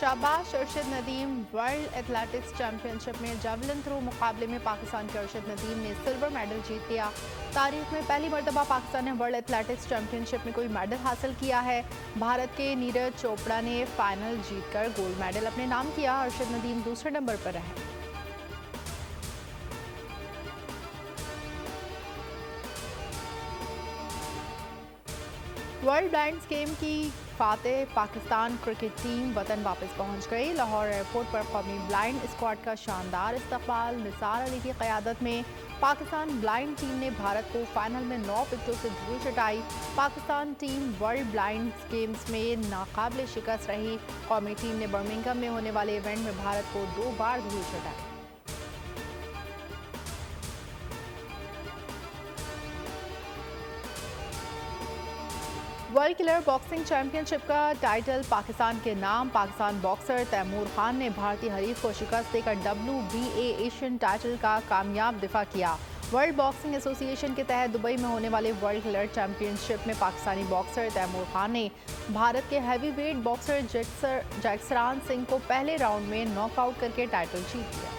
शाबाश Arshad Nadeem. World athletics championship में javelin throw मुकाबले में पाकिस्तान के अरशद नदीम ने सिल्वर मेडल जीत लिया। तारीख में पहली मरतबा पाकिस्तान ने वर्ल्ड एथलेटिक्स चैंपियनशिप में कोई मेडल हासिल किया है। भारत के नीरज चोपड़ा ने फाइनल जीतकर गोल्ड मेडल अपने नाम किया। अरशद नदीम दूसरे नंबर पर रहे। वर्ल्ड ब्लाइंड्स गेम की फातेह पाकिस्तान क्रिकेट टीम वतन वापस पहुंच गई। लाहौर एयरपोर्ट पर कौमी ब्लाइंड स्क्वाड का शानदार इस्तकबाल। निसार अली की क़यादत में पाकिस्तान ब्लाइंड टीम ने भारत को फाइनल में 9 विकेटों से धूल चटाई। Pakistan team world blinds games में नाकाबिले शिकस्त रही। कौमी टीम ने बर्मिंघम में होने वाले इवेंट में भारत को 2 बार धूल चटाई। वर्ल्ड किलर बॉक्सिंग चैंपियनशिप का टाइटल पाकिस्तान के नाम। पाकिस्तान बॉक्सर तैमूर खान ने भारतीय हरीफ को शिकस्त देकर WBA एशियन टाइटल का कामयाब दिफा किया। वर्ल्ड बॉक्सिंग एसोसिएशन के तहत दुबई में होने वाले वर्ल्ड किलर चैंपियनशिप में पाकिस्तानी बॉक्सर तैमूर खान ने भारत के हैवीवेट बॉक्सर जैक्सरान सिंह को पहले राउंड में नॉकआउट करके टाइटल जीत लिया।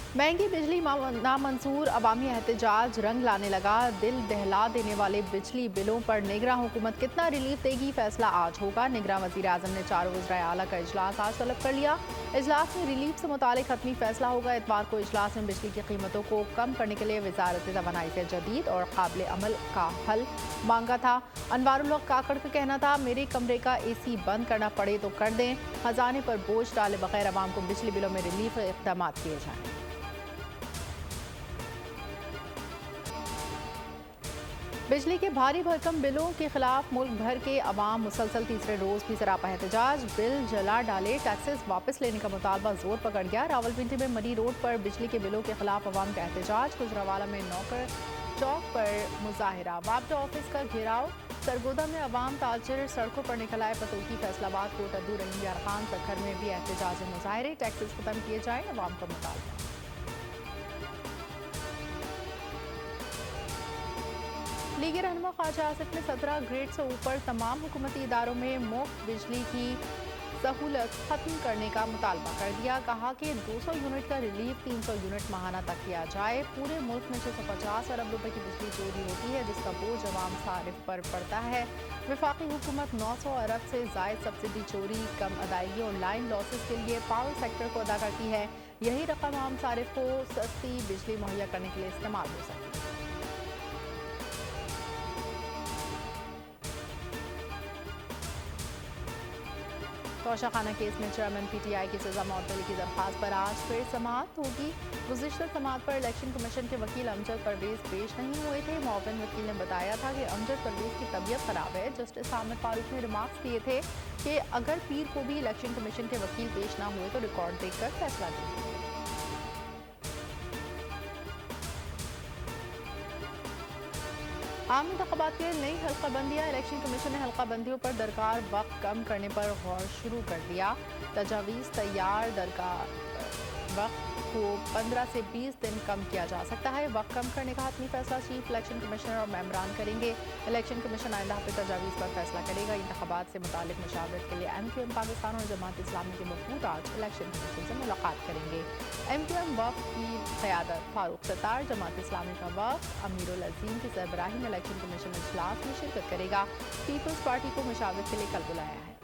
महंगी बिजली नामंजूर, अवामी एहतजाज रंग लाने लगा। दिल दहला देने वाले बिजली बिलों पर निगरां हुकूमत कितना रिलीफ देगी, फैसला आज होगा। निगरां वज़ीर आज़म ने 4 वज़राए आला का इजलास आज तलब कर लिया। इजलास में रिलीफ से मुतालिक हतमी फैसला होगा। इतवार को इजलास में बिजली की कीमतों को कम करने के लिए वज़ारत तवानाई से जदीद और काबिल अमल का हल मांगा था। अनवारुल हक काकड़ का कहना था, मेरे कमरे का AC बंद करना पड़े तो कर दें, खजाने पर बोझ डाले बगैर अवाम को बिजली बिलों में रिलीफ इक़दाम किए जाएँ। बिजली के भारी भरकम बिलों के खिलाफ मुल्क भर के अवाम मुसलसल तीसरे रोज भी सरापा एहतजाज। बिल जला डाले, टैक्सेस वापस लेने का मुतालबा जोर पकड़ गया। रावलपिंडी में मरी रोड पर बिजली के बिलों के खिलाफ अवाम का एहतजाज। गुजरावाला में नौकर चौक पर मुजाहिरा। वापडा ऑफिस का घेराव। सरगोदा में अवाम ताजिर सड़कों पर निकल आए। पतोकी, फैसलाबाद, कोटद्दू, रहीम खान, सखर में भी एहतजाज मुजाहरे। टैक्सेस खत्म किए जाएं, अवाम का मुतालबा। लीगी रहनुमा ख्वाजा आसिफ ने 17 ग्रेड से ऊपर तमाम हुकूमती इदारों में मुफ्त बिजली की सहूलत खत्म करने का मुतालबा कर दिया। कहा कि 200 यूनिट का रिलीफ 300 यूनिट माहाना तक किया जाए। पूरे मुल्क में 650 अरब रुपए की बिजली चोरी होती है, जिसका बोझ अवाम सारिफ पर पड़ता है। वफाकी हुकूमत 900 अरब से जायद सब्सिडी चोरी, कम अदायगी और लाइन लॉसेस के लिए पावर सेक्टर को अदा करती है। यही रकम आम सारिफ को सस्ती बिजली मुहैया करने के लिए इस्तेमाल हो सकती है। तोशाखाना केस में चेयरमैन PTI की सजा मुअत्तली की दरख्वास्त पर आज फिर समाअत होगी। गुज़िश्ता समाअत पर इलेक्शन कमीशन के वकील अमजद परवेज पेश नहीं हुए थे। मुअव्विन वकील ने बताया था कि अमजद परवेज की तबीयत खराब है। जस्टिस आमिर फारूक ने रिमार्क्स दिए थे कि अगर पीर को भी इलेक्शन कमीशन के वकील पेश ना हुए तो रिकॉर्ड देखकर फैसला देंगे। आम इंतखाबात के लिए नई हल्काबंदियाँ। इलेक्शन कमीशन ने हल्काबंदियों पर दरकार वक्त कम करने पर गौर शुरू कर दिया। तजावीज़ तैयार, दरकार वक्त को 15 से 20 दिन कम किया जा सकता है। वक्त कम करने का हतमी फैसला चीफ इलेक्शन कमिश्नर और मेम्बरान करेंगे। इलेक्शन कमीशन आइंदा हफ्ते तजावीज़ पर फैसला करेगा। इंतखाबात से मुतालिक मशावरत के लिए MQM पाकिस्तान और जमात इस्लामी के वफूद आज इलेक्शन कमीशन से मुलाकात करेंगे। MQM वफ़द की क़यादत फारूक सत्तार, जमात इस्लामी का वफ़द अमीरुल अज़ीम की सरबराही में इलेक्शन कमीशन इजलास में शिरकत करेगा। पीपल्स पार्टी को मशावरत के लिए कल बुलाया है।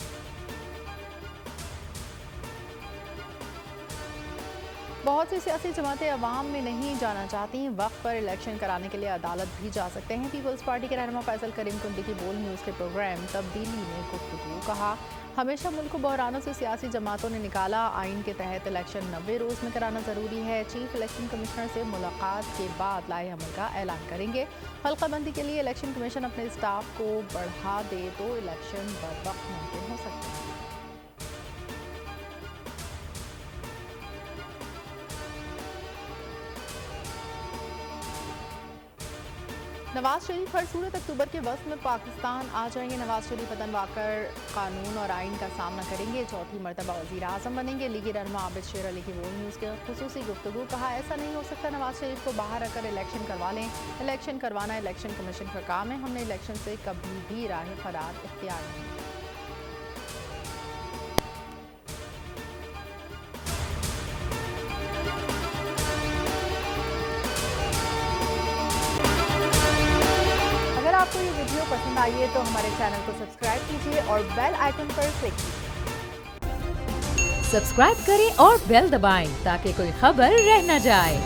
बहुत सी सियासी जमातें अवाम में नहीं जाना चाहती। वक्त पर इलेक्शन कराने के लिए अदालत भी जा सकते हैं। पीपल्स पार्टी के रहनुमा फैसल करीम कुंडी की बोल न्यूज़ के प्रोग्राम तब्दीली में गुफ्तगू। कहा, हमेशा मुल्क को बहरानों से सियासी जमातों ने निकाला। आइन के तहत इलेक्शन 90 रोज़ में कराना ज़रूरी है। चीफ इलेक्शन कमिश्नर से मुलाकात के बाद लाए अमल का ऐलान करेंगे। हल्काबंदी के लिए इलेक्शन कमीशन अपने स्टाफ को बढ़ा दे तो इलेक्शन बर वक्त मुमकिन हो सकते हैं। नवाज शरीफ हर सूरत अक्टूबर के वक्त में पाकिस्तान आ जाएंगे। नवाज शरीफ वतन वाकर कानून और आइन का सामना करेंगे। चौथी मरतबा वज़ीर आज़म बनेंगे। लीगी रहनुमा आबिद शेर अली की वर्ल्ड न्यूज़ के खुसूसी गुफ्तगू। कहा, ऐसा नहीं हो सकता नवाज शरीफ को बाहर रखकर इलेक्शन करवा लें। इलेक्शन करवाना इलेक्शन कमीशन का काम है। हमने इलेक्शन से कभी भी राह फरार इख्तियार नहीं की। आपको ये वीडियो पसंद आई है तो हमारे चैनल को सब्सक्राइब कीजिए और बेल आइकन पर क्लिक कीजिए। सब्सक्राइब करें और बेल दबाएं ताकि कोई खबर रह न जाए।